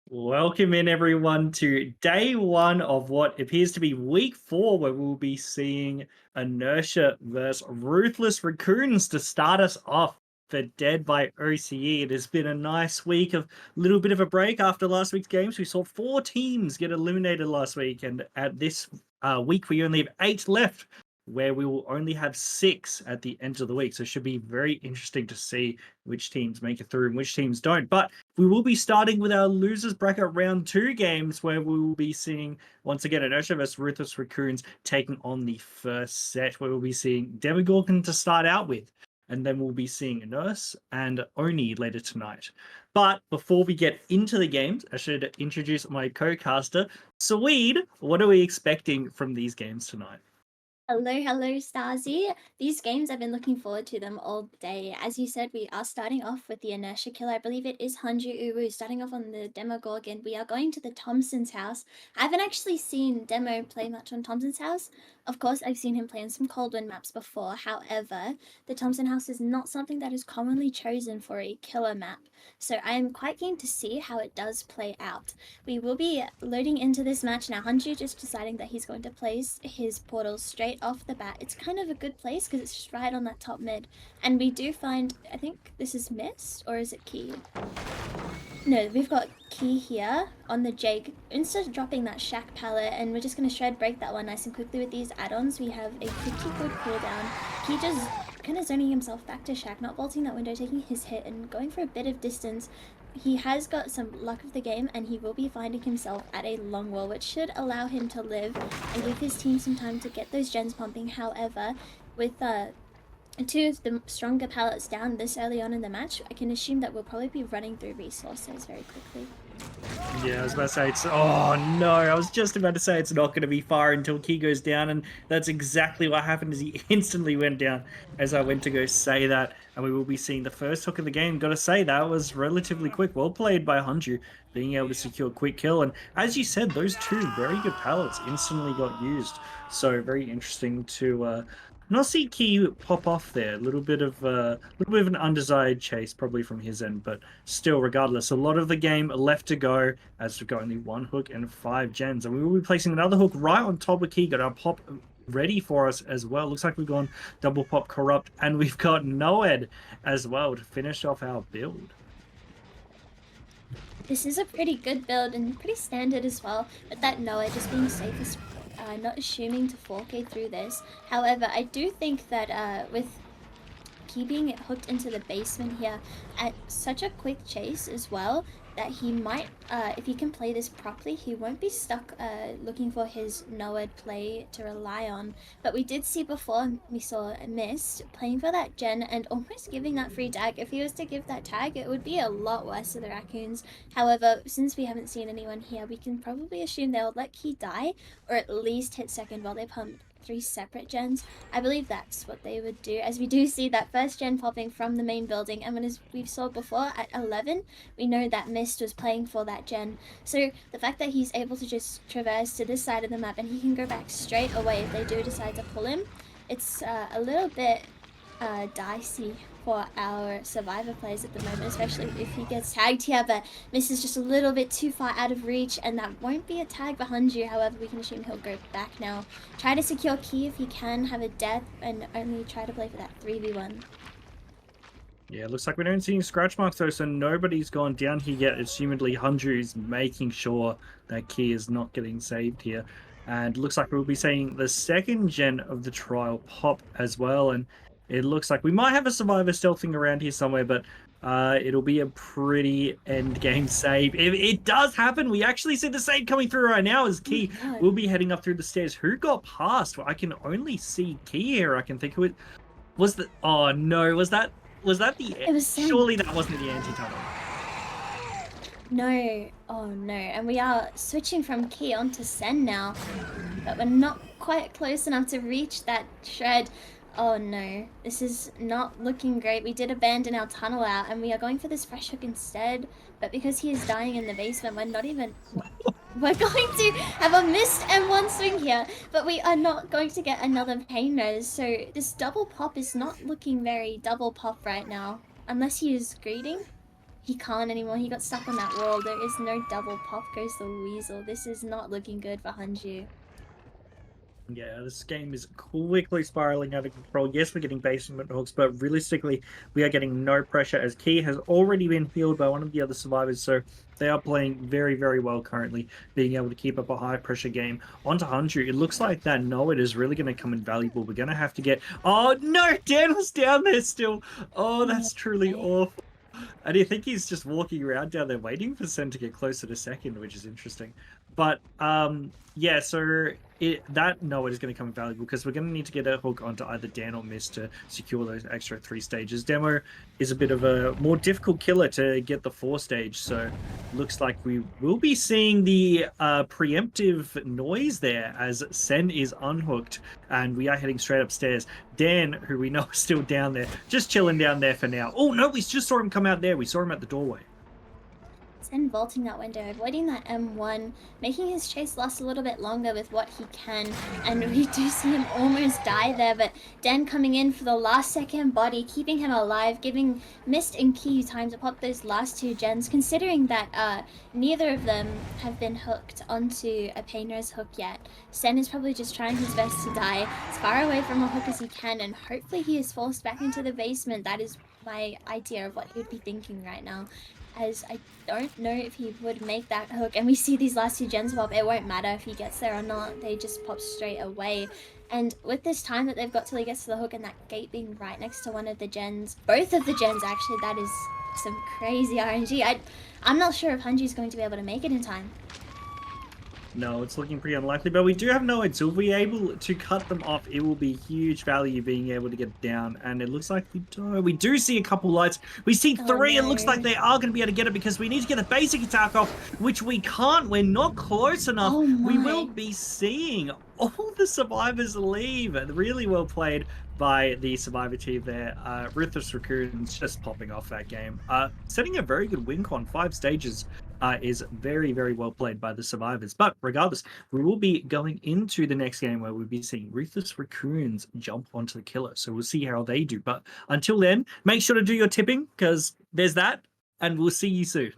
Welcome in everyone to day one of what appears to be week 4, where we'll be seeing Inertia versus Ruthless Raccoons to start us off for Dead by OCE. It has been a nice week of a little bit of a break after last week's games. We saw 4 teams get eliminated last week, and at this week we only have 8 left, where we will only have 6 at the end of the week. So it should be very interesting to see which teams make it through and which teams don't. But we will be starting with our losers bracket round 2 games, where we will be seeing once again Inertia vs Ruthless Raccoons taking on the first set, where we'll be seeing Demogorgon to start out with, and then we'll be seeing Nurse and Oni later tonight. But before we get into the games, I should introduce my co-caster, Swede. What are we expecting from these games tonight? Hello, Starzee. These games, I've been looking forward to them all day. As you said, we are starting off with the Inertia killer. I believe it is Hanju Uwu, starting off on the Demogorgon. We are going to the Thompson's house. I haven't actually seen Demo play much on Thompson's house. Of course, I've seen him play on some Coldwind maps before. However, the Thompson house is not something that is commonly chosen for a killer map. So I am quite keen to see how it does play out. We will be loading into this match now. Hanju just deciding that he's going to place his portals straight off the bat. It's kind of a good place because it's just right on that top mid. And we do find, I think this is Mist, or is it Key? No, we've got Key here on the Jake. Instead of dropping that Shack pallet, and we're just going to shred break that one nice and quickly with these add-ons. We have a pretty good cooldown. Key just kind of zoning himself back to Shack, not vaulting that window, taking his hit and going for a bit of distance. He has got some luck of the game, and he will be finding himself at a long wall, which should allow him to live and give his team some time to get those gens pumping. However, with two of the stronger pallets down this early on in the match, I can assume that we'll probably be running through resources very quickly. Yeah, I was about to say it's. Oh no, I was just about to say it's not going to be far until Key goes down, and that's exactly what happened. As he instantly went down as I went to go say that, and we will be seeing the first hook of the game. Got to say that was relatively quick, well played by Hanju, being able to secure a quick kill. And as you said, those 2 very good pallets instantly got used. So very interesting to not see Key pop off there. A little bit of an undesired chase probably from his end, but still, regardless, a lot of the game left to go, as we've got only 1 hook and 5 gens, and we will be placing another hook right on top of Key. Got our pop ready for us as well. Looks like we've gone double pop corrupt, and we've got Noed as well to finish off our build. This is a pretty good build and pretty standard as well, but that Noah just being safe as not assuming to 4K through this. However, I do think that with keeping it hooked into the basement here at such a quick chase as well, that he might, if he can play this properly, he won't be stuck looking for his Noed play to rely on. But we did see before, we saw Mist playing for that gen and almost giving that free tag. If he was to give that tag, it would be a lot worse for the Raccoons. However, since we haven't seen anyone here, we can probably assume they'll let Key die, or at least hit second while they pump 3 separate gens. I believe that's what they would do, as we do see that first gen popping from the main building, and as we saw before at 11, we know that Mist was playing for that gen. So the fact that he's able to just traverse to this side of the map and he can go back straight away if they do decide to pull him, it's a little bit dicey for our survivor players at the moment, especially if he gets tagged here, but Miss is just a little bit too far out of reach, and that won't be a tag behind you. However, we can assume he'll go back now. Try to secure Key if he can, have a death, and only try to play for that 3v1. Yeah, it looks like we don't see any scratch marks though, so nobody's gone down here yet. Assumedly, Hanju's making sure that Key is not getting saved here. And looks like we'll be seeing the second gen of the trial pop as well. And it looks like we might have a survivor stealthing around here somewhere, but it'll be a pretty end game save. If it does happen, we actually see the save coming through right now as Key will be heading up through the stairs. Who got past? Well, I can only see Key here. I can think who it was. The oh no, was that the It was Sen. Surely that wasn't the anti-tunnel. No, oh no, and we are switching from Key onto Sen now, but we're not quite close enough to reach that shred. Oh no, this is not looking great. We did abandon our tunnel out and we are going for this fresh hook instead, but because he is dying in the basement, we're not even... We're going to have a Mist and 1 swing here, but we are not going to get another pain nose, so this double pop is not looking very double pop right now. Unless he is greeting. he can't anymore. He got stuck on that wall. There is no double pop. Goes the weasel. This is not looking good for Hanju. Yeah, this game is quickly spiraling out of control. Yes, we're getting basement hooks, but realistically, we are getting no pressure as Key has already been healed by one of the other survivors. So they are playing very, very well currently, being able to keep up a high pressure game. On to Hanju. It looks like that Noid is really going to come invaluable. We're going to have to get. Oh, no! Dan was down there still. Oh, that's truly awful. And do you think he's just walking around down there waiting for Sen to get closer to second, which is interesting. But yeah, so that Noah is going to come valuable because we're going to need to get a hook onto either Dan or Miss to secure those extra 3 stages. Demo is a bit of a more difficult killer to get the 4 stage, so looks like we will be seeing the preemptive noise there as Sen is unhooked and we are heading straight upstairs. Dan, who we know is still down there, just chilling down there for now. Oh no, we just saw him come out there. We saw him at the doorway. Sen vaulting that window, avoiding that M1, making his chase last a little bit longer with what he can, and we do see him almost die there, but Dan coming in for the last second body, keeping him alive, giving Mist and Key time to pop those last 2 gens, considering that neither of them have been hooked onto a Painter's hook yet. Sen is probably just trying his best to die as far away from a hook as he can, and hopefully he is forced back into the basement. That is my idea of what he would be thinking right now, as I don't know if he would make that hook. And we see these last 2 gens pop. It won't matter if he gets there or not. They just pop straight away. And with this time that they've got till he gets to the hook and that gate being right next to one of the gens, both of the gens actually, that is some crazy RNG. I'm not sure if Hanji's going to be able to make it in time. No, it's looking pretty unlikely, but we do have Noid, so if we're able to cut them off, it will be huge value being able to get down, and it looks like we do see a couple lights. We see 3, no. It looks like they are going to be able to get it because we need to get the basic attack off, which we can't. We're not close enough. We will be seeing all the survivors leave. Really well played by the survivor team there. Ruthless Raccoons just popping off that game. Setting a very good win con, 5 stages. Is very, very well played by the survivors. But regardless, we will be going into the next game where we'll be seeing Ruthless Raccoons jump onto the killer. So we'll see how they do. But until then, make sure to do your tipping because there's that, and we'll see you soon.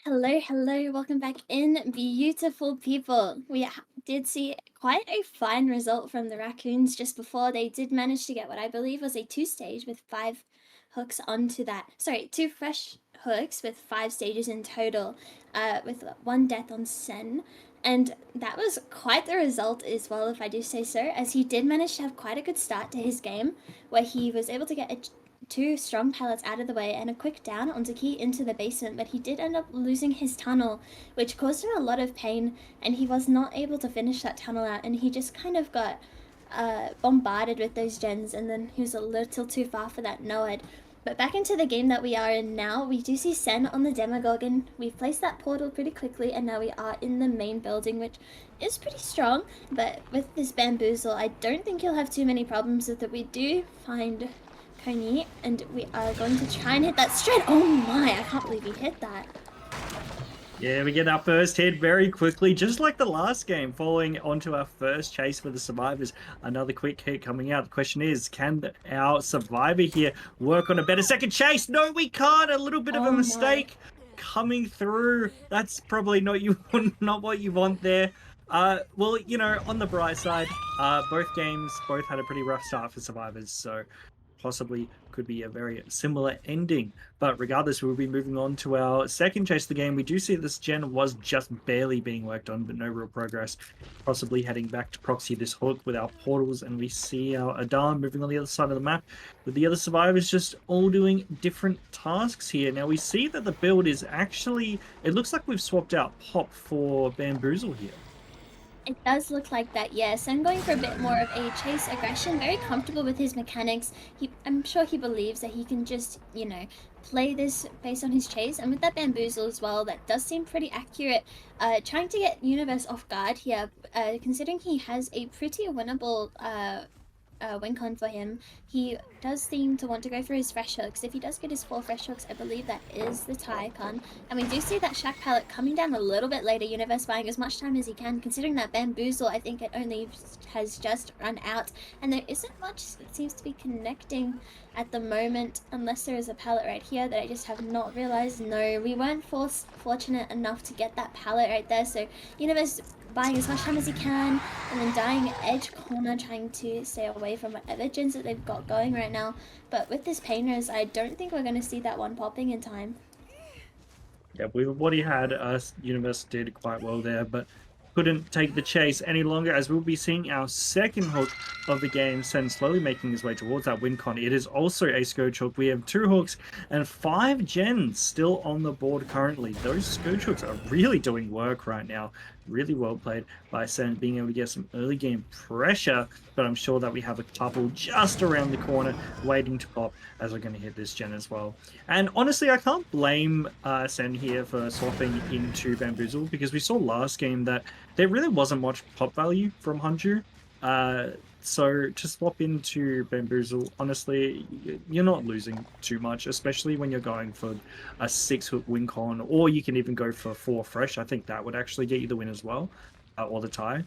Hello, welcome back in, beautiful people. We did see quite a fine result from the Raccoons just before. They did manage to get what I believe was a 2 stage with 5 hooks onto that. Sorry, 2 fresh hooks with 5 stages in total, with 1 death on Sen. And that was quite the result as well, if I do say so, as he did manage to have quite a good start to his game, where he was able to get 2 strong pellets out of the way and a quick down onto Key into the basement, but he did end up losing his tunnel, which caused him a lot of pain, and he was not able to finish that tunnel out, and he just kind of got bombarded with those gens, and then he was a little too far for that Noed. But back into the game that we are in now, we do see Sen on the Demogorgon. We've placed that portal pretty quickly, and now we are in the main building, which is pretty strong, but with this Bamboozle, I don't think he'll have too many problems with it. We do find Coney, and we are going to try and hit that straight. Oh my, I can't believe he hit that. Yeah, we get our first hit very quickly, just like the last game, following onto our first chase for the survivors. Another quick hit coming out. The question is, can our survivor here work on a better second chase? No, we can't. A little bit of a mistake coming through. That's probably not what you want there. Well, you know, on the bright side, both games had a pretty rough start for survivors, so possibly could be a very similar ending. But regardless, we'll be moving on to our second chase of the game. We do see this gen was just barely being worked on, but no real progress. Possibly heading back to proxy this hook with our portals, and we see our Adam moving on the other side of the map, with the other survivors just all doing different tasks here. Now we see that the build is actually, it looks like we've swapped out Pop for Bamboozle here. It does look like that, yes. I'm going for a bit more of a chase aggression, very comfortable with his mechanics. I'm sure he believes that he can just, you know, play this based on his chase. And with that Bamboozle as well, that does seem pretty accurate. Trying to get Universe off guard here, considering he has a pretty winnable win con for him. He does seem to want to go for his fresh hooks. If he does get his 4 fresh hooks, I believe that is the tie con. And we do see that Shack Pallet coming down a little bit later. Universe buying as much time as he can, considering that Bamboozle, I think it only has just run out. And there isn't much that seems to be connecting at the moment, unless there is a pallet right here that I just have not realized. No, we weren't fortunate enough to get that pallet right there. So Universe buying as much time as he can, and then dying edge corner, trying to stay away from whatever gens that they've got going right now. But with this Painers, I don't think we're going to see that one popping in time. Yeah, with what he had, Universe did quite well there, but couldn't take the chase any longer, as we'll be seeing our second hook of the game, Sen slowly making his way towards that win con. It is also a Scourge hook. We have 2 hooks and 5 gens still on the board currently. Those Scourge hooks are really doing work right now. Really well played by Sen, being able to get some early game pressure, but I'm sure that we have a couple just around the corner waiting to pop as we're going to hit this gen as well. And honestly, I can't blame Sen here for swapping into Bamboozle, because we saw last game that there really wasn't much pop value from Hanju. So to swap into Bamboozle, honestly, you're not losing too much, especially when you're going for a 6 hook win con, or you can even go for 4 fresh. I think that would actually get you the win as well, or the tie.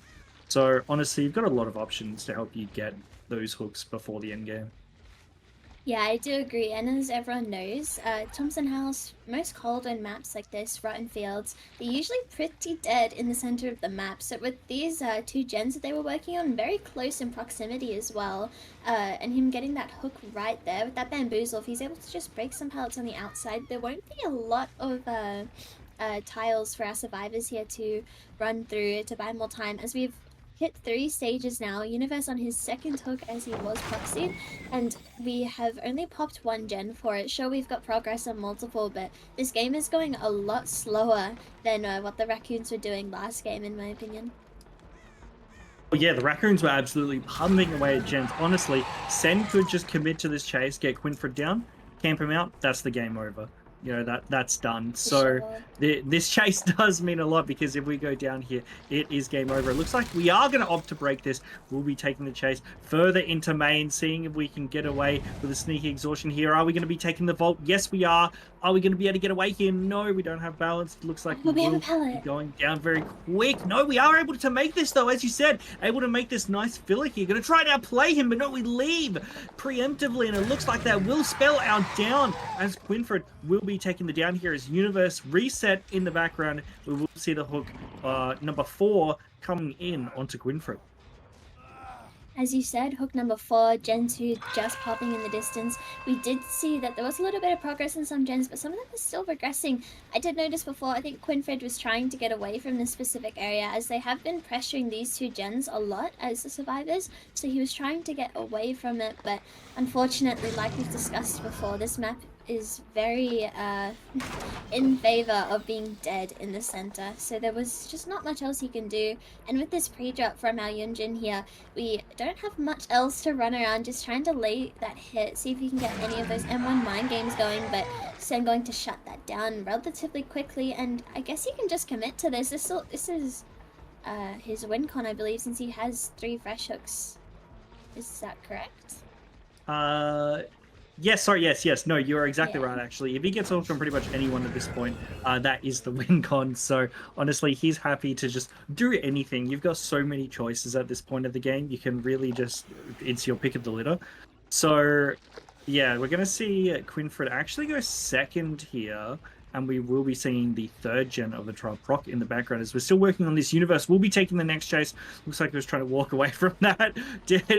So honestly, you've got a lot of options to help you get those hooks before the end game. Yeah, I do agree. And as everyone knows, Thompson House, most cold on maps like this, Rotten Fields, they're usually pretty dead in the center of the map. So with these 2 gens that they were working on, very close in proximity as well, and him getting that hook right there with that Bamboozle, if he's able to just break some pallets on the outside, there won't be a lot of tiles for our survivors here to run through to buy more time, as we've hit 3 stages now. Universe on his second hook as he was proxied, and we have only popped 1 gen for it. Sure, we've got progress on multiple, but this game is going a lot slower than what the Raccoons were doing last game, in my opinion. Well, yeah, the Raccoons were absolutely humming away at gens. Honestly, Sen could just commit to this chase, get Quinfred down, camp him out, that's the game over. You know, that's done. So this chase does mean a lot, because if we go down here, it is game over. It looks like we are going to opt to break this. We'll be taking the chase further into main, seeing if we can get away with a sneaky exhaustion here. Are we going to be taking the vault? Yes, we are. Are we going to be able to get away here? No, we don't have balance. It looks like we have a will pallet. be going down very quick. No, we are able to make this, though, as you said. Able to make this nice filler here. Going to try to outplay him, but no, we leave preemptively, and it looks like that will spell our down, as Quinfred will be taking the down here as Universe reset in the background. We will see the hook number 4 coming in onto Quinfred. As you said, hook number 4, Gen 2 just popping in the distance. We did see that there was a little bit of progress in some gens, but some of them are still regressing. I did notice before, I think Quinfred was trying to get away from this specific area, as they have been pressuring these 2 gens a lot as the survivors. So he was trying to get away from it, but unfortunately, like we've discussed before, this map is very in favor of being dead in the center, so there was just not much else he can do. And with this pre-drop from our Yunjin here, we don't have much else to run around, just trying to lay that hit, see if we can get any of those M1 mind games going, but Sen going to shut that down relatively quickly, and I guess he can just commit to this. This is his win con, I believe, since he has 3 fresh hooks. Is that correct? Yes, sorry, yes. No, you're exactly right, actually. If he gets off from pretty much anyone at this point, that is the win con. So, honestly, he's happy to just do anything. You've got so many choices at this point of the game. You can really just... It's your pick of the litter. So, yeah, we're going to see Quinfred actually go second here, and we will be seeing the 3rd gen of the trial proc in the background as we're still working on this Universe. We'll be taking the next chase. Looks like he was trying to walk away from that.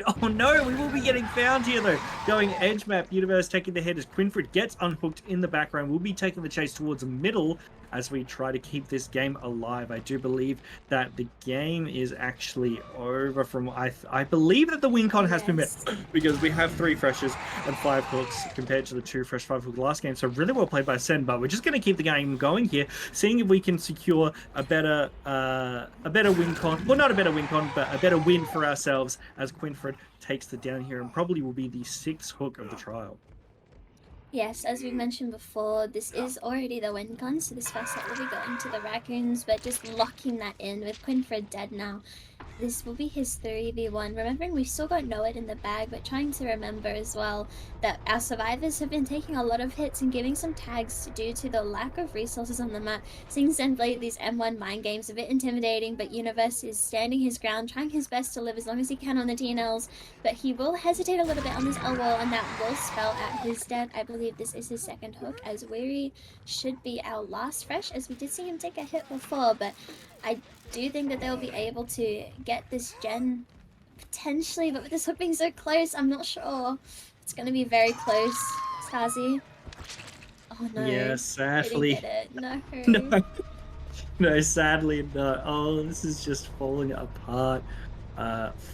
Oh no, we will be getting found here though. Going edge map, Universe taking the head as Quinfred gets unhooked in the background. We'll be taking the chase towards the middle as we try to keep this game alive. I do believe that the game is actually over from... I believe that the win con has been met, because we have 3 freshes and 5 hooks compared to the 2 fresh 5 hook last game. So really well played by Sen, but we're just going to keep the game going here, seeing if we can secure a better win con. Well, not a better win con, but a better win for ourselves as Quinfred takes the down here and probably will be the 6th hook of the trial. Yes, as we mentioned before, this is already the win con, so this first set will be going to the Raccoons, but just locking that in with Quinfred dead now. This will be his 3v1. Remembering we've still got Know It in the bag, but trying to remember as well that our survivors have been taking a lot of hits and giving some tags due to the lack of resources on the map. Seeing Zen play these M1 mind games a bit intimidating, but Universe is standing his ground, trying his best to live as long as he can on the DNLs, but he will hesitate a little bit on this L wall, and that will spell out his death. I believe this is his second hook, as Weary should be our last fresh, as we did see him take a hit before, but I do think that they'll be able to get this gen potentially, but with this hook being so close, I'm not sure. It's going to be very close. Starzee. Oh no. Yeah, They sadly. didn't get it. No. No, no, sadly no. Oh, this is just falling apart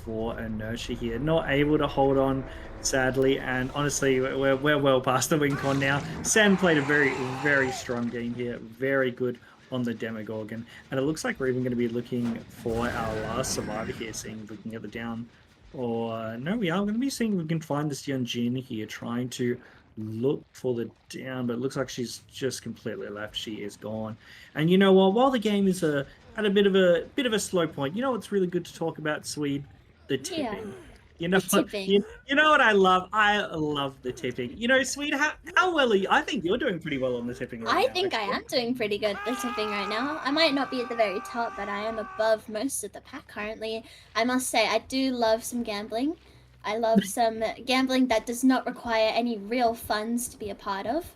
for Inertia here. Not able to hold on, sadly, and honestly, we're well past the win con now. Sen played a very strong game here. Very good on the Demogorgon. And it looks like we're even going to be looking for our last survivor here, seeing if we can get the down. Or no, we are going to be seeing if we can find this young Jin here, trying to look for the down, but it looks like she's just completely left. She is gone. And you know what? While the game is at a bit of a slow point, you know what's really good to talk about, Swede? The tipping. Yeah. You know what? You know what I love? I love the tipping. You know, Swede, how well are you? I think you're doing pretty well on the tipping right now. I think actually. I am doing pretty good at the tipping right now. I might not be at the very top, but I am above most of the pack currently. I must say, I do love some gambling. I love some gambling that does not require any real funds to be a part of.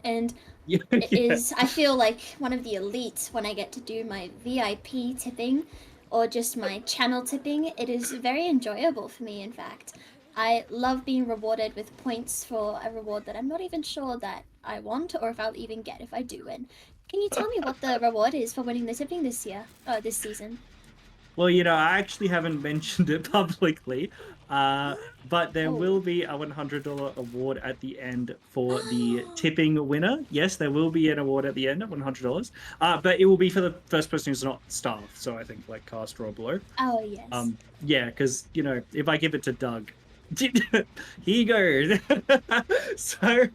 And it is, I feel like one of the elites when I get to do my VIP tipping or just my channel tipping. It is very enjoyable for me, in fact. I love being rewarded with points for a reward that I'm not even sure that I want or if I'll even get if I do win. Can you tell me what the reward is for winning the tipping this year? This season? Well, you know, I actually haven't mentioned it publicly, but there will be a $100 award at the end for the tipping winner. Yes, there will be an award at the end of $100, but it will be for the first person who's not staff. So I think like Caster or Blow. Oh, yes. Yeah, because, you know, if I give it to Doug, here you go. So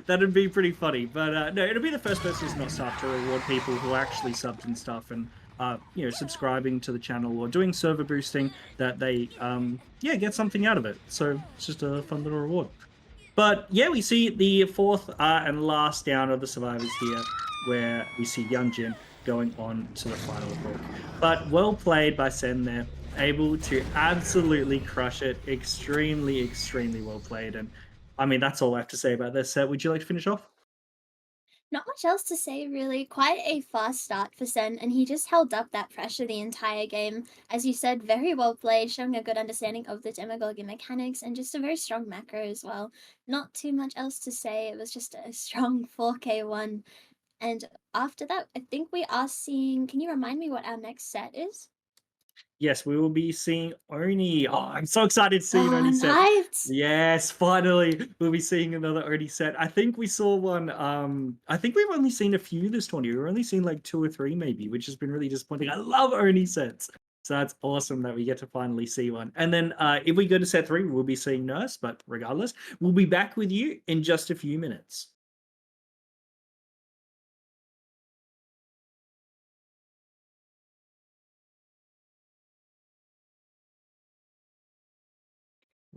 that'd be pretty funny. But no, it'll be the first person who's not staff to reward people who actually subbed and stuff and you know, subscribing to the channel or doing server boosting, that they yeah, get something out of it. So it's just a fun little reward. But yeah, we see the fourth and last down of the survivors here, where we see Young Jin going on to the final hook. But well played by Sen there, able to absolutely crush it. Extremely well played. And I mean, that's all I have to say about this set. Would you like to finish off? Not much else to say, really. Quite a fast start for Sen, and he just held up that pressure the entire game. As you said, very well played, showing a good understanding of the Demogorgon mechanics, and just a very strong macro as well. Not too much else to say, it was just a strong 4K1. And after that, I think we are seeing... Can you remind me what our next set is? Yes, we will be seeing Oni. Oh, I'm so excited to see an Oni set. Nice. Yes, finally, we'll be seeing another Oni set. I think we saw one. I think we've only seen a few this tournament. We've only seen like 2 or 3 maybe, which has been really disappointing. I love Oni sets. So that's awesome that we get to finally see one. And then if we go to set 3, we'll be seeing Nurse. But regardless, we'll be back with you in just a few minutes.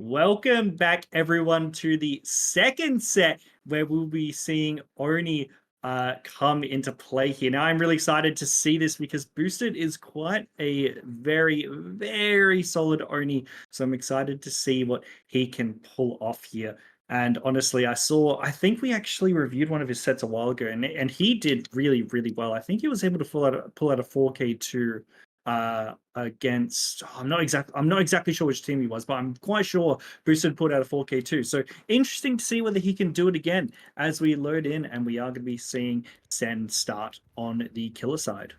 Welcome back, everyone, to the second set where we'll be seeing Oni come into play here. Now, I'm really excited to see this because Boosted is quite a very solid Oni. So I'm excited to see what he can pull off here. And honestly, I think we actually reviewed one of his sets a while ago, and he did really well. I think he was able to pull out a 4K2 against I'm not exactly sure which team he was, but I'm quite sure Boosted put out a 4K too. So interesting to see whether he can do it again as we load in, and we are going to be seeing Sen start on the killer side.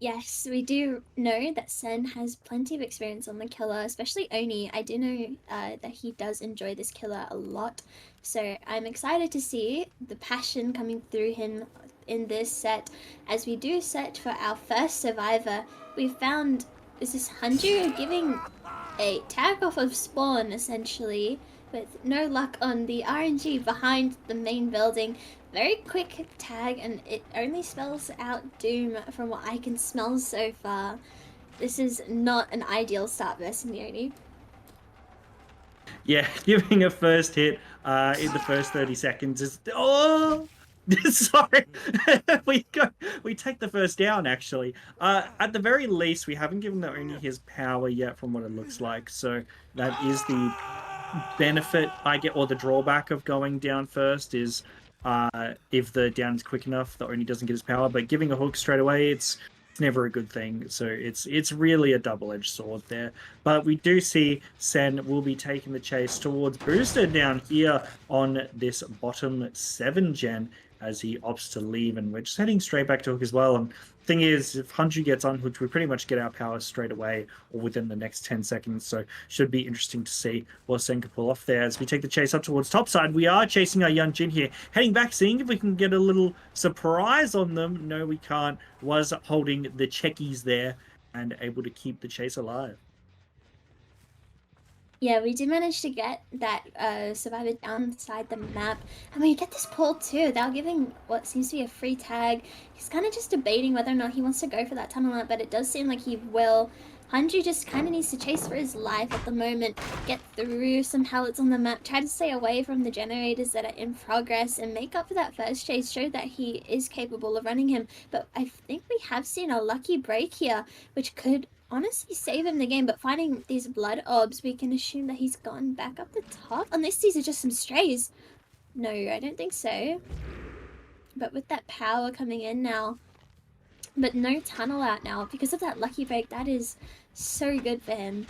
Yes, we do know that Sen has plenty of experience on the killer, especially Oni. I do know that he does enjoy this killer a lot. So I'm excited to see the passion coming through him in this set. As we do set for our first survivor, we found, is this Hanju giving a tag off of spawn, essentially, with no luck on the RNG behind the main building. Very quick tag, and it only spells out doom from what I can smell so far. This is not an ideal start versus Neoni. Yeah, giving a first hit in the first 30 seconds is sorry. we take the first down actually. At the very least, we haven't given the Oni his power yet from what it looks like. So that is the benefit I get, or the drawback of going down first is if the down is quick enough, the Oni doesn't get his power. But giving a hook straight away, it's never a good thing. So it's really a double-edged sword there. But we do see Sen will be taking the chase towards Booster down here on this bottom 7 gen as he opts to leave, and we're just heading straight back to hook as well. And thing is, if Hunju gets unhooked, we pretty much get our power straight away or within the next 10 seconds. So should be interesting to see what Sen can pull off there. As we take the chase up towards topside, we are chasing our Young Jin here, heading back, seeing if we can get a little surprise on them. No, we can't. Was holding the checkies there and able to keep the chase alive. Yeah, we did manage to get that survivor downside the map. And we get this pull too. They're giving what seems to be a free tag. He's kind of just debating whether or not he wants to go for that tunnel map, but it does seem like he will. Hanju just kind of needs to chase for his life at the moment, get through some pallets on the map, try to stay away from the generators that are in progress, and make up for that first chase, show that he is capable of running him. But I think we have seen a lucky break here, which could honestly save him the game, but finding these blood orbs, we can assume that he's gone back up the top. Unless these are just some strays. No, I don't think so. But with that power coming in now, but no tunnel out now, because of that lucky break, that is so good for him.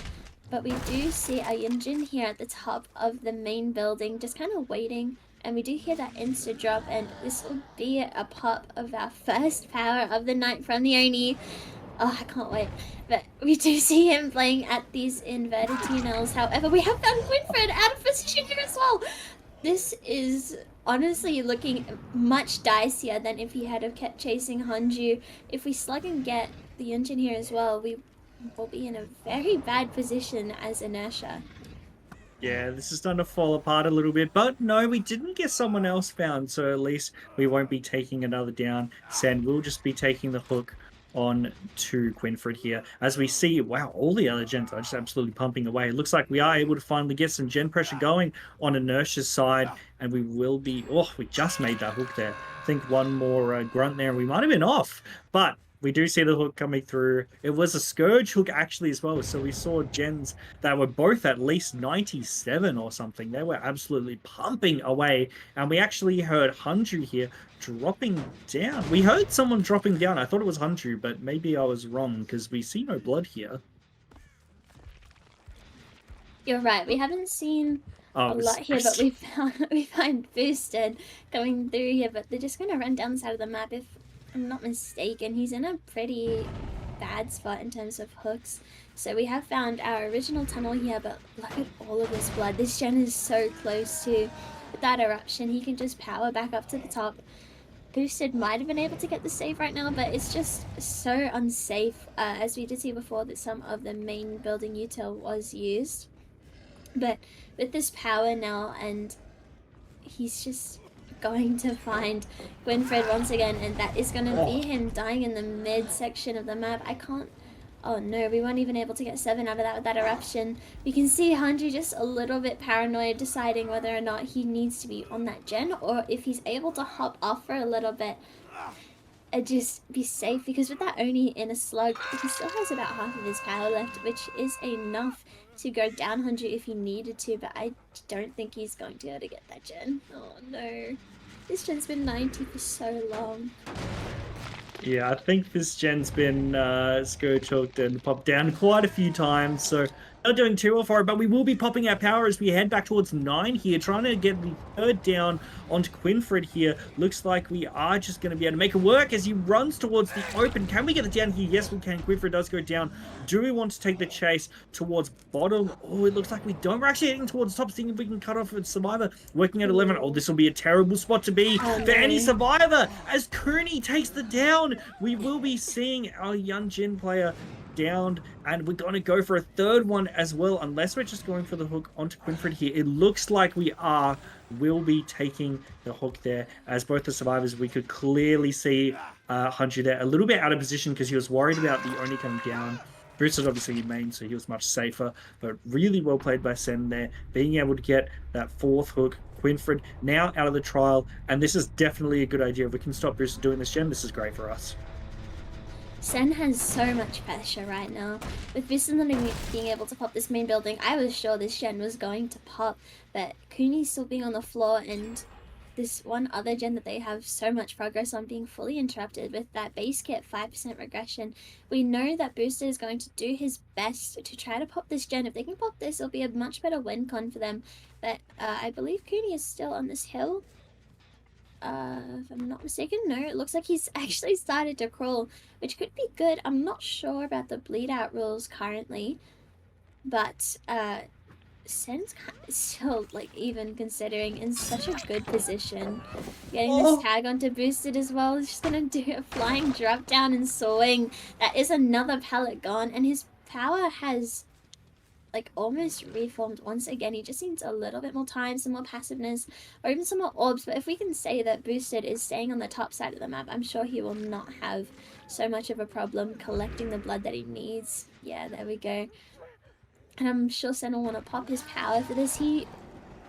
But we do see a Yunjin here at the top of the main building, just kind of waiting. And we do hear that insta drop, and this will be a pop of our first power of the night from the Oni. Oh, I can't wait. But we do see him playing at these inverted tunnels. However, we have found Winfred out of position here as well. This is honestly looking much dicier than if he had have kept chasing Hanju. If we slug and get the engine here as well, we will be in a very bad position as Inertia. Yeah, this is starting to fall apart a little bit, but no, we didn't get someone else found, so at least we won't be taking another down. Sen will just be taking the hook on to Quinfred here. As we see, wow, all the other gens are just absolutely pumping away. It looks like we are able to finally get some gen pressure going on Inertia's side, and we will be... Oh, we just made that hook there. I think one more grunt there, and we might have been off, but we do see the hook coming through. It was a Scourge hook actually as well, so we saw gens that were both at least 97 or something. They were absolutely pumping away, and we actually heard Hanju here dropping down. We heard someone dropping down. I thought it was Hanju, but maybe I was wrong because we see no blood here. You're right, we haven't seen a lot here, but we find Boosted coming through here, but they're just going to run down the side of the map. If I'm not mistaken, he's in a pretty bad spot in terms of hooks. So we have found our original tunnel here, but look at all of this blood. This gen is so close to that eruption. He can just power back up to the top. Boosted might have been able to get the save right now, but it's just so unsafe, as we did see before that some of the main building util was used. But with this power now, and he's just going to find Winfred once again, and that is going to be him dying in the mid section of the map. I can't... Oh no, we weren't even able to get 7 out of that with that eruption. We can see Hanju just a little bit paranoid, deciding whether or not he needs to be on that gen, or if he's able to hop off for a little bit and just be safe, because with that Oni in a slug, he still has about half of his power left, which is enough to go down Hanju if he needed to, but I don't think he's going to be able to get that gen. Oh no. This gen's been 90 for so long. Yeah, I think this gen's been Scourge hooked and popped down quite a few times, so not doing too well for it, but we will be popping our power as we head back towards 9 here, trying to get the third down onto Quinfred here. Looks like we are just going to be able to make it work as he runs towards the open. Can we get it down here? Yes, we can. Quinfred does go down. Do we want to take the chase towards bottom? Oh, it looks like we don't. We're actually heading towards top, seeing if we can cut off a survivor. Working at 11. Oh, this will be a terrible spot to be for any survivor. As Cooney takes the down, we will be seeing our Young Jin player downed, and we're going to go for a third one as well, unless we're just going for the hook onto Quinfred here. It looks like we are. Will be taking the hook there, as both the survivors, we could clearly see Hunju there a little bit out of position because he was worried about the Oni coming down. Bruce is obviously main, so he was much safer, but really well played by Sen there, being able to get that fourth hook. Quinfred now out of the trial, and this is definitely a good idea. If we can stop Bruce doing this gen, this is great for us. Sen has so much pressure right now. With recently being able to pop this main building, I was sure this gen was going to pop, but Cooney's still being on the floor, and this one other gen that they have so much progress on being fully interrupted with that base kit 5% regression. We know that Booster is going to do his best to try to pop this gen. If they can pop this, it'll be a much better win con for them. But I believe Cooney is still on this hill. If I'm not mistaken, no, it looks like he's actually started to crawl, which could be good. I'm not sure about the bleed out rules currently, but Sen's kind of still, like, even considering in such a good position. Getting this tag onto boosted as well. He's just gonna do a flying drop down and swing. That is another pallet gone, and his power has, like, almost reformed once again. He just needs a little bit more time, some more passiveness, or even some more orbs. But if we can say that Boosted is staying on the top side of the map, I'm sure he will not have so much of a problem collecting the blood that he needs. Yeah, there we go. And I'm sure Sen will want to pop his power for this. He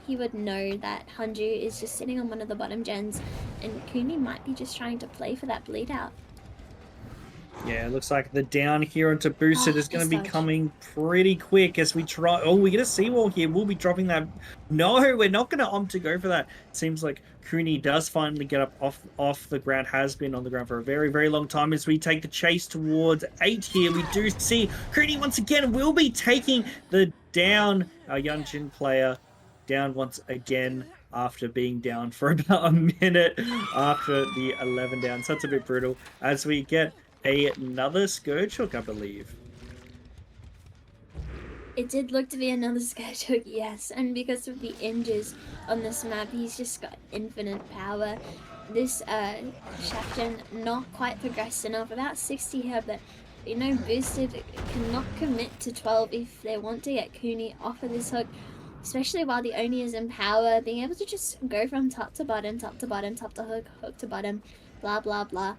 would know that Hunju is just sitting on one of the bottom gens, and Cooney might be just trying to play for that bleed out. Yeah, it looks like the down here onto Boosted is going to be coming pretty quick as we try. Oh, we get a seawall here. We'll be dropping that. No, we're not going to opt to go for that. Seems like Cooney does finally get up off the ground. Has been on the ground for a very, very long time as we take the chase towards 8 here. We do see Cooney once again will be taking the down. Our Young Jin player down once again after being down for about a minute after the 11 down. So that's a bit brutal as we get another Scourge Hook, I believe. It did look to be another Scourge Hook, yes. And because of the injures on this map, he's just got infinite power. This Shafton not quite progressed enough. About 60 here, but you know, Boosted cannot commit to 12 if they want to get Cooney off of this hook. Especially while the Oni is in power, being able to just go from top to bottom, top to bottom, top to hook, hook to bottom, blah, blah, blah.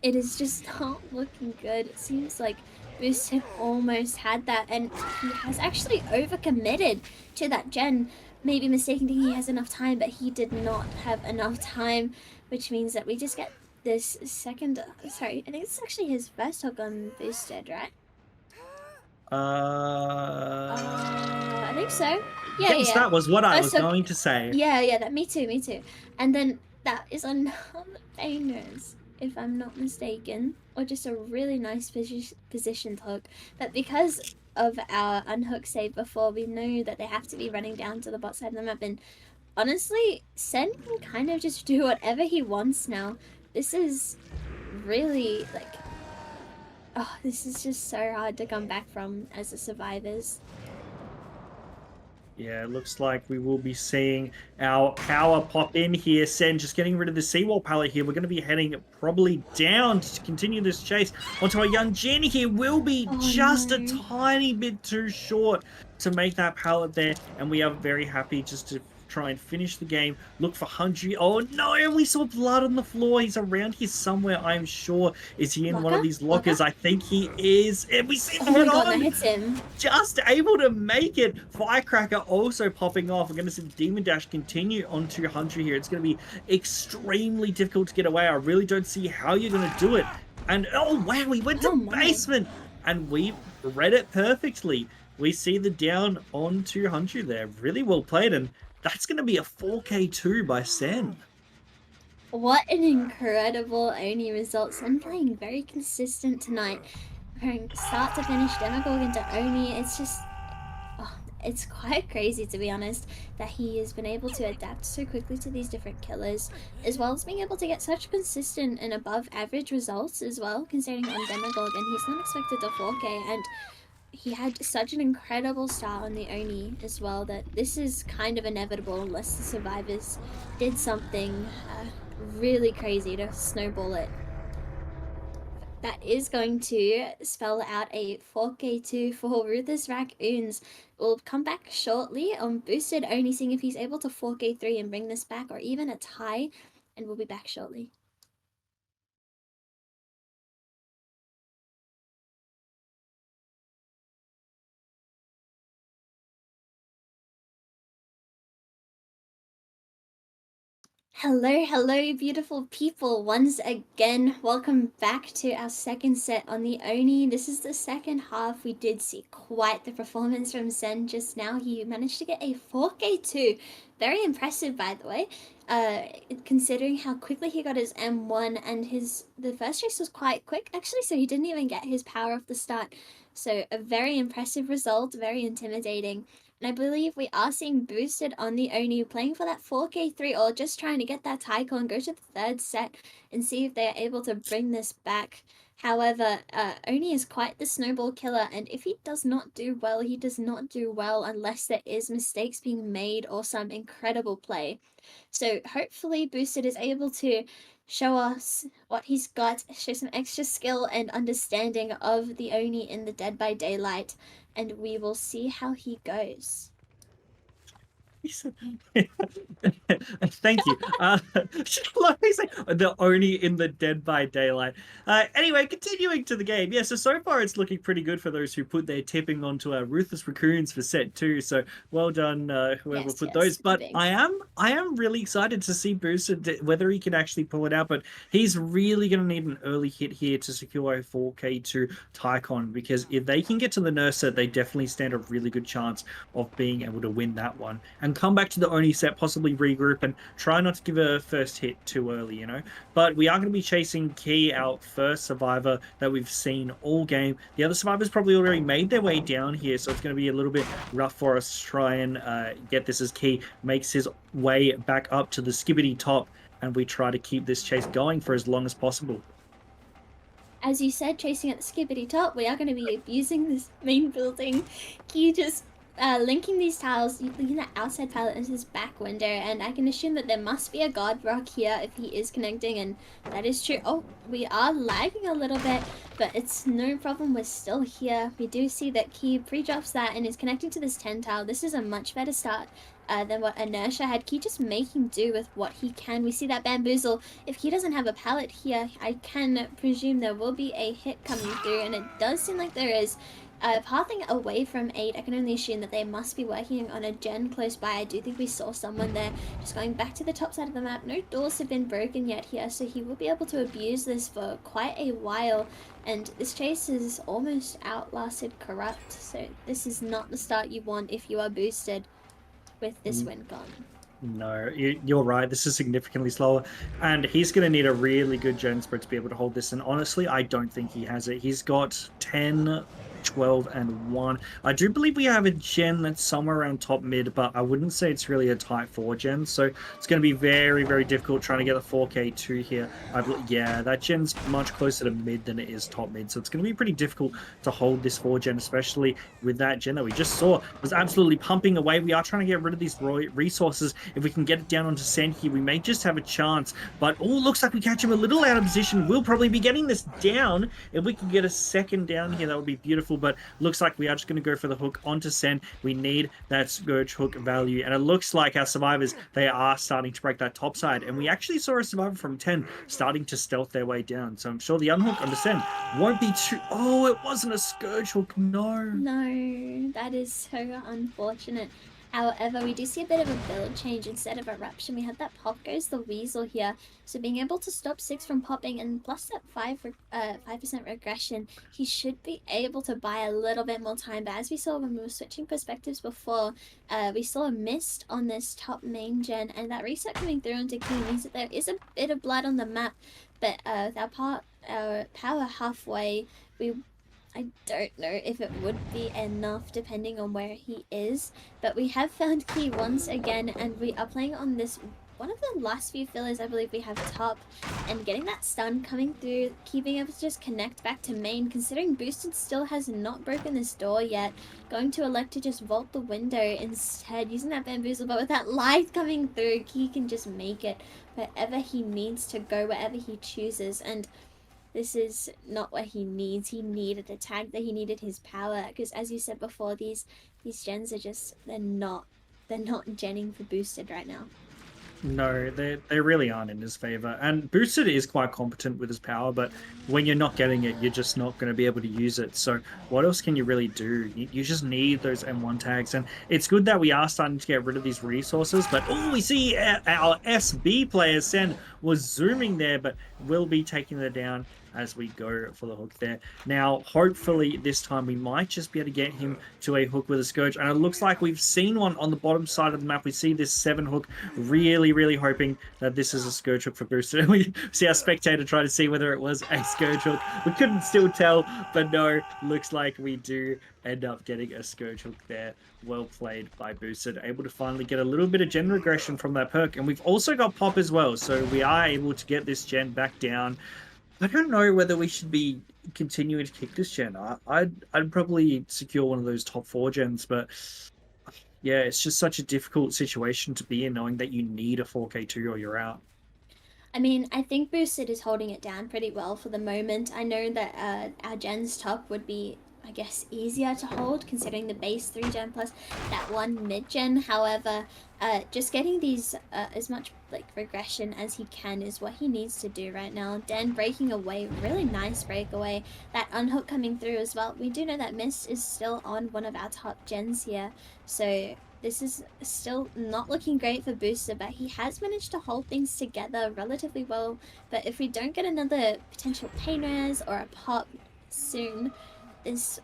It is just not looking good. It seems like Boosted almost had that, and he has actually overcommitted to that gen. Maybe mistaken thinking he has enough time, but he did not have enough time, which means that we just get this second, sorry, I think it's actually his first hook on Boosted, right? I think so. Yeah, yes, that was what I was going to say. Yeah, that me too. And then that is another bangers, if I'm not mistaken, or just a really nice positioned hook. But because of our unhook save before, we know that they have to be running down to the bot side of the map, and honestly, Sen can kind of just do whatever he wants now. This is really, like, oh, this is just so hard to come back from as the survivors. Yeah, it looks like we will be seeing our power pop in here. Sen just getting rid of the seawall pallet here. We're going to be heading probably down to continue this chase onto our Young Jin here. Will be just a tiny bit too short to make that pallet there. And we are very happy just to try and finish the game. Look for Hunju. Oh no, we saw blood on the floor. He's around here somewhere, I'm sure. Is he in one of these lockers? I think he is. And we see the head on. That hits him. Just able to make it. Firecracker also popping off. We're going to see the Demon Dash continue onto Hunju here. It's going to be extremely difficult to get away. I really don't see how you're going to do it. And oh wow, we went to basement. And we read it perfectly. We see the down onto Hunju there. Really well played, and that's going to be a 4K2 by Sen. What an incredible Oni result. Sen playing very consistent tonight. From start to finish, Demogorgon to Oni. It's just, oh, it's quite crazy, to be honest, that he has been able to adapt so quickly to these different killers, as well as being able to get such consistent and above average results as well, considering on Demogorgon he's not expected to 4K, and he had such an incredible start on the Oni as well that this is kind of inevitable unless the survivors did something really crazy to snowball it. that is going to spell out a 4K2 for Ruthless Raccoons. We'll come back shortly on Boosted, only seeing if he's able to 4K3 and bring this back, or even a tie, and we'll be back shortly. Hello, beautiful people. Once again, welcome back to our second set on the Oni. This is the second half. We did see quite the performance from Zen just now. He managed to get a 4K2. Very impressive, by the way. Considering how quickly he got his M1, and the first race was quite quick, actually, so he didn't even get his power off the start. So a very impressive result, very intimidating. And I believe we are seeing Boosted on the Oni playing for that 4K3, or just trying to get that Tycoon, go to the third set and see if they are able to bring this back. However, Oni is quite the snowball killer, and if he does not do well, he does not do well unless there is mistakes being made or some incredible play. So hopefully Boosted is able to show us what he's got, show some extra skill and understanding of the Oni in the Dead by Daylight, and we will see how he goes. Thank you. The Oni in the Dead by Daylight. Anyway, continuing to the game. Yeah, so far it's looking pretty good for those who put their tipping onto our Ruthless Raccoons for set 2. So well done, whoever put those. But I am really excited to see Boosted, whether he can actually pull it out. But he's really going to need an early hit here to secure a 4K2 Tycoon, because if they can get to the nurse set, they definitely stand a really good chance of being able to win that one and come back to the Oni set, possibly regroup and try not to give a first hit too early, you know. But we are going to be chasing Key, our first survivor that we've seen all game. The other survivors probably already made their way down here, so it's going to be a little bit rough for us to try and get this as Key makes his way back up to the skibbity top, and we try to keep this chase going for as long as possible. As you said, chasing at the skibbity top, we are going to be abusing this main building. Key just linking these tiles, linking that outside pallet into his back window, and I can assume that there must be a guard rock here if he is connecting, and that is true. Oh, we are lagging a little bit, but it's no problem, we're still here. We do see that Key pre-drops that and is connecting to this 10 tile. This is a much better start than what Inertia had. Key just making do with what he can. We see that bamboozle. If he doesn't have a pallet here, I can presume there will be a hit coming through, and it does seem like there is. Pathing away from 8, I can only assume that they must be working on a gen close by. I do think we saw someone there. Just going back to the top side of the map. No doors have been broken yet here, so he will be able to abuse this for quite a while. And this chase is almost outlasted Corrupt, so this is not the start you want if you are boosted with this win gone. No, you're right. This is significantly slower, and he's going to need a really good gen spread to be able to hold this. And honestly, I don't think he has it. He's got 10, 12, and 1. I do believe we have a gen that's somewhere around top mid, but I wouldn't say it's really a tight 4 gen. So it's going to be very, very difficult trying to get a 4K2 here. Yeah, that gen's much closer to mid than it is top mid. So it's going to be pretty difficult to hold this 4 gen, especially with that gen that we just saw was absolutely pumping away. We are trying to get rid of these resources. If we can get it down onto Sen here, we may just have a chance. But, oh, looks like we catch him a little out of position. We'll probably be getting this down. If we can get a second down here, that would be beautiful. But looks like we are just going to go for the hook onto Sen. We need that Scourge hook value. And it looks like our survivors, they are starting to break that top side. And we actually saw a survivor from 10 starting to stealth their way down. So I'm sure the unhook onto Sen won't be too... Oh, it wasn't a Scourge hook. No, that is so unfortunate. However, we do see a bit of a build change. Instead of Eruption, we had that pop goes the Weasel here. So being able to stop 6 from popping, and plus that 5% regression, he should be able to buy a little bit more time. But as we saw when we were switching perspectives before, we saw a mist on this top main gen, and that reset coming through into Key means that there is a bit of blood on the map. But with our power halfway, I don't know if it would be enough depending on where he is, but we have found Key once again, and we are playing on this one of the last few fillers. I believe we have top, and getting that stun coming through, Key being able to just connect back to main, considering Boosted still has not broken this door yet, going to elect to just vault the window instead, using that bamboozle. But with that light coming through, Key can just make it wherever he needs to go, wherever he chooses. And this is not what he needs. He needed a tag that he needed his power, because as you said before, these gens are just they're not genning for boosted right now. No, they really aren't in his favor. And Boosted is quite competent with his power, but when you're not getting it, you're just not going to be able to use it. So what else can you really do? You just need those M1 tags. And it's good that we are starting to get rid of these resources. But oh, we see our SB player, Sen, was zooming there, but will be taking it down as we go for the hook there. Now, hopefully this time we might just be able to get him to a hook with a Scourge. And it looks like we've seen one on the bottom side of the map. We see this 7 hook. Really hoping that this is a Scourge hook for Booster. We see our spectator try to see whether it was a Scourge hook. We couldn't still tell, but no, looks like we do end up getting a Scourge hook there. Well played by Boosted, able to finally get a little bit of gen regression from that perk. And we've also got Pop as well, so we are able to get this gen back down. I don't know whether we should be continuing to kick this gen. I'd probably secure one of those top 4 gens, but yeah, it's just such a difficult situation to be in, knowing that you need a 4K2 or you're out. I mean, I think Boosted is holding it down pretty well for the moment. I know that our gen's top would be, I guess, easier to hold considering the base 3 gen plus that 1 mid gen. However, just getting these as much like regression as he can is what he needs to do right now. Den breaking away, really nice breakaway. That unhook coming through as well. We do know that Mist is still on one of our top gens here, so this is still not looking great for Booster, but he has managed to hold things together relatively well. But if we don't get another potential pain res or a pop soon,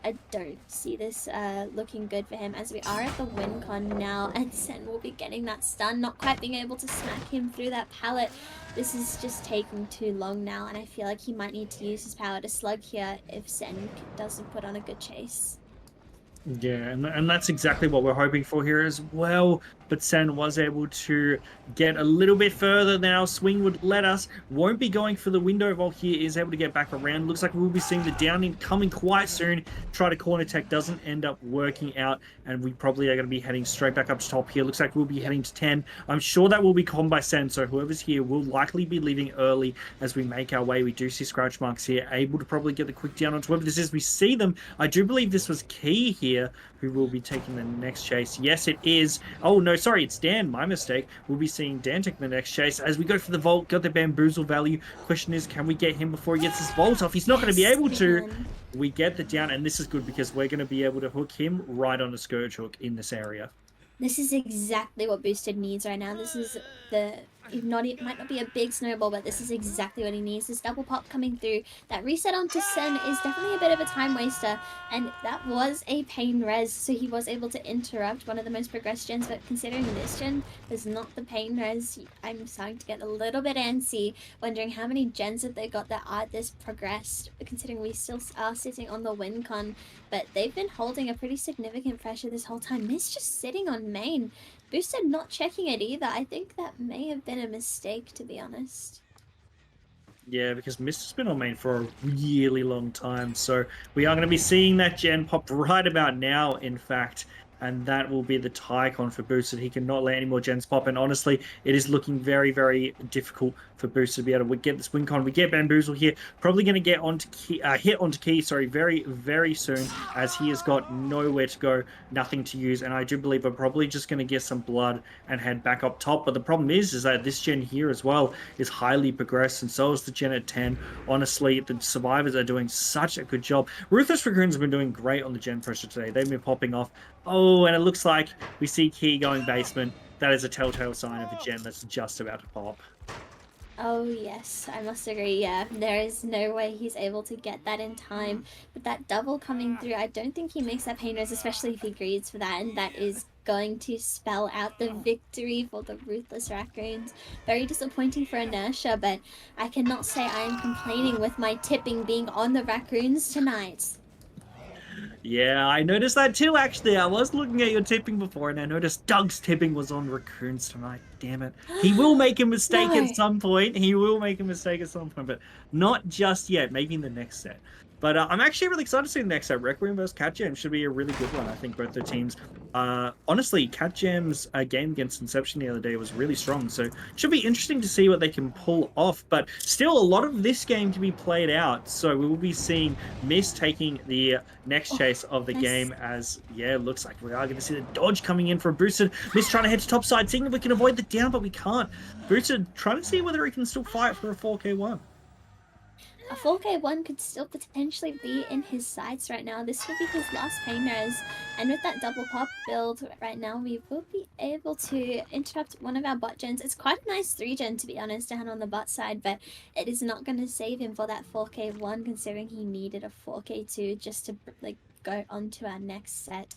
I don't see this looking good for him, as we are at the win con now, and Sen will be getting that stun, not quite being able to smack him through that pallet. This is just taking too long now, and I feel like he might need to use his power to slug here if Sen doesn't put on a good chase. Yeah, and that's exactly what we're hoping for here as well. But Sen was able to get a little bit further than our swing would let us. Won't be going for the window vault here, is able to get back around. Looks like we'll be seeing the down in coming quite soon. Try to corner tech, doesn't end up working out, and we probably are going to be heading straight back up to top here. Looks like we'll be heading to 10. I'm sure that will be conned by Sen, so whoever's here will likely be leaving early as we make our way. We do see scratch marks here, able to probably get the quick down onto whoever this is. We see them. I do believe this was Key here, who will be taking the next chase. Yes, it is. Oh, no, sorry, it's Dan. My mistake. We'll be seeing Dan take the next chase as we go for the vault. Got the bamboozle value. Question is, can we get him before he gets his vault off? He's not going to be able to. We get the down, and this is good because we're going to be able to hook him right on a Scourge hook in this area. This is exactly what Boosted needs right now. This is it might not be a big snowball, but this is exactly what he needs. This double pop coming through. That reset onto Sen is definitely a bit of a time waster, and that was a pain res, so he was able to interrupt one of the most progressed gens, but considering this gen was not the pain res, I'm starting to get a little bit antsy, wondering how many gens have they got that are this progressed, considering we still are sitting on the win con, but they've been holding a pretty significant pressure this whole time. Mist just sitting on main. Boosted not checking it either. I think that may have been a mistake, to be honest. Yeah, because Mist has been on main for a really long time, so we are going to be seeing that gen pop right about now, in fact, and that will be the tie con for Boosted. He cannot let any more gens pop, and honestly, it is looking very difficult for Boosted to be able to get this win con. We get Bamboozle here, probably going to get onto Key, hit onto Key, sorry, very soon, as he has got nowhere to go, nothing to use, and I do believe we're probably just going to get some blood and head back up top. But the problem is that this gen here as well is highly progressed, and so is the gen at 10. Honestly, the survivors are doing such a good job. Ruthless Raccoons have been doing great on the gen pressure today. They've been popping off. Oh, and it looks like we see Key going basement. That is a telltale sign of a gen that's just about to pop. Oh yes, I must agree, yeah. There is no way he's able to get that in time. But that double coming through, I don't think he makes that pain res, especially if he greeds for that, and that is going to spell out the victory for the Ruthless Raccoons. Very disappointing for Inertia, but I cannot say I am complaining with my tipping being on the Raccoons tonight. Yeah, I noticed that too, actually. I was looking at your tipping before, and I noticed Doug's tipping was on Raccoons tonight. Damn it. He will make a mistake at some point. He will make a mistake at some point, but not just yet. Maybe in the next set. But I'm actually really excited to see the next set. Requiem versus Cat Jam should be a really good one. I think both the teams, honestly, Cat Jam's game against Inception the other day was really strong. So should be interesting to see what they can pull off. But still, a lot of this game to be played out. So we will be seeing Mist taking the next chase of the game as, yeah, looks like we are going to see the dodge coming in for Boosted. Mist trying to head to top side, seeing if we can avoid the down, but we can't. Boosted trying to see whether he can still fight for a 4K1. A 4K1 could still potentially be in his sights right now. This would be his last pain-res, and with that double pop build right now, we will be able to interrupt one of our bot gens. It's quite a nice 3-gen, to be honest, down on the bot side, but it is not going to save him for that 4K1, considering he needed a 4K2 just to like go on to our next set.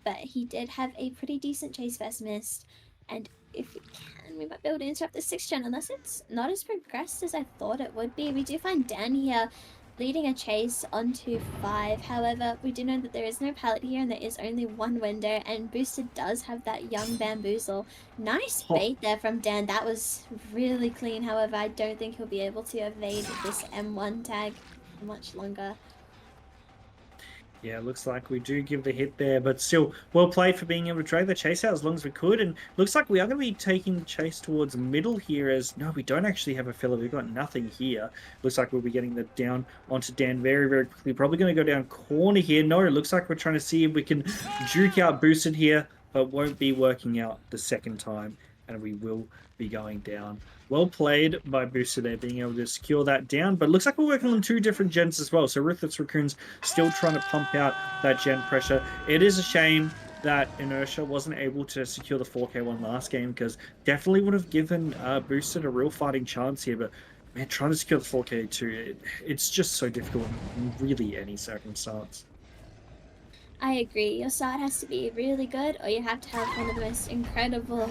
But he did have a pretty decent chase versus Mist, and if we can, we might be able to interrupt the 6th-gen, unless it's not as progressed as I thought it would be. We do find Dan here leading a chase onto 5. However, we do know that there is no pallet here and there is only one window, and Boosted does have that young bamboozle. Nice bait there from Dan. That was really clean. However, I don't think he'll be able to evade this M1 tag much longer. Yeah, looks like we do give the hit there, but still well played for being able to drag the chase out as long as we could. And looks like we are going to be taking the chase towards middle here as, no, we don't actually have a filler. We've got nothing here. Looks like we'll be getting the down onto Dan very, very quickly. Probably going to go down corner here. No, it looks like we're trying to see if we can juke out Boosted here, but won't be working out the second time. And we will be going down. Well played by Boosted there, being able to secure that down. But it looks like we're working on 2 different gens as well. So Ruthless Raccoons still trying to pump out that gen pressure. It is a shame that Inertia wasn't able to secure the 4K1 last game, because definitely would have given Boosted a real fighting chance here. But man, trying to secure the 4K2, it's just so difficult in really any circumstance. I agree. Your start has to be really good, or you have to have one of the most incredible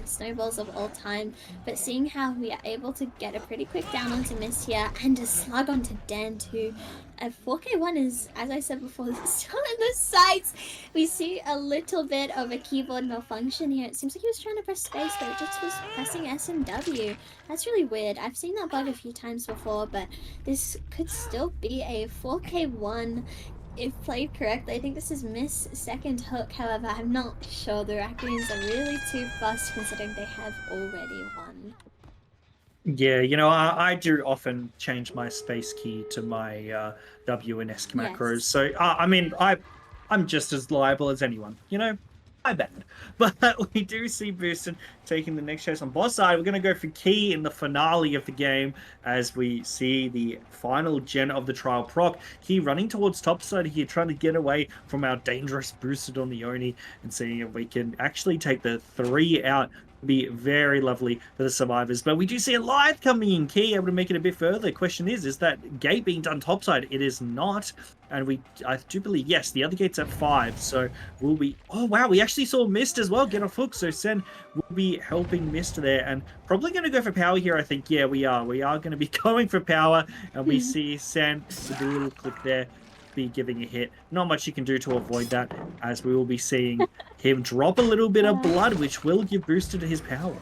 snowballs of all time. But seeing how we are able to get a pretty quick down onto Mist here and a slug onto Dan too, 4K1 is, as I said before, still in the sights. We see a little bit of a keyboard malfunction here. It seems like he was trying to press space, but it just was pressing SMW. That's really weird. I've seen that bug a few times before, but this could still be a 4K1 if played correctly. I think this is Mist's second hook. However, I'm not sure. The Raccoons are really too fast considering they have already won. Yeah, you know, I do often change my space key to my WNS macros. Yes. So, I mean, I'm just as liable as anyone, you know? My bad. But we do see Boosted taking the next chase on boss side. We're going to go for Key in the finale of the game as we see the final gen of the trial proc. Key running towards top side here, trying to get away from our dangerous Boosted on the Oni and seeing if we can actually take the 3 out. Be very lovely for the survivors. But we do see a Lithe coming in. Key able to make it a bit further. The question is that gate being done topside? It is not. And I do believe, yes, the other gate's at 5. So we'll be, oh wow, we actually saw Mist as well get off hook. So Sen will be helping Mist there and probably going to go for power here, I think. Yeah, we are. We are going to be going for power. And we see Sen with a little click there be giving a hit. Not much you can do to avoid that, as we will be seeing him drop a little bit of blood, which will give Boosted his power.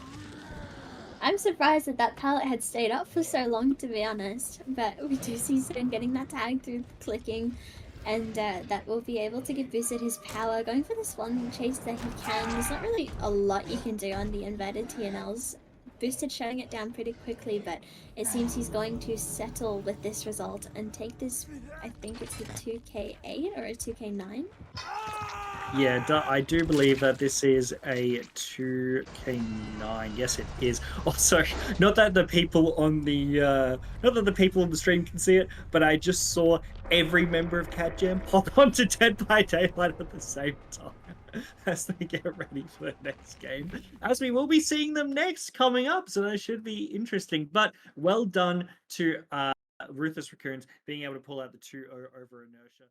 I'm surprised that that pallet had stayed up for so long, to be honest. But we do see Swede getting that tag through clicking, and that will be able to give Boosted his power. Going for this one chase that he can. There's not really a lot you can do on the inverted TNLs. Boosted shutting it down pretty quickly, but it seems he's going to settle with this result and take this, I think it's a 2K8 or a 2K9. Yeah, I do believe that this is a 2K9. Yes, it is. Also, not that the people on the stream can see it, but I just saw every member of Cat Jam pop onto Dead by Daylight at the same time as they get ready for the next game, as we will be seeing them next coming up. So that should be interesting. But well done to Ruthless Raccoons being able to pull out the 2-0 over Inertia.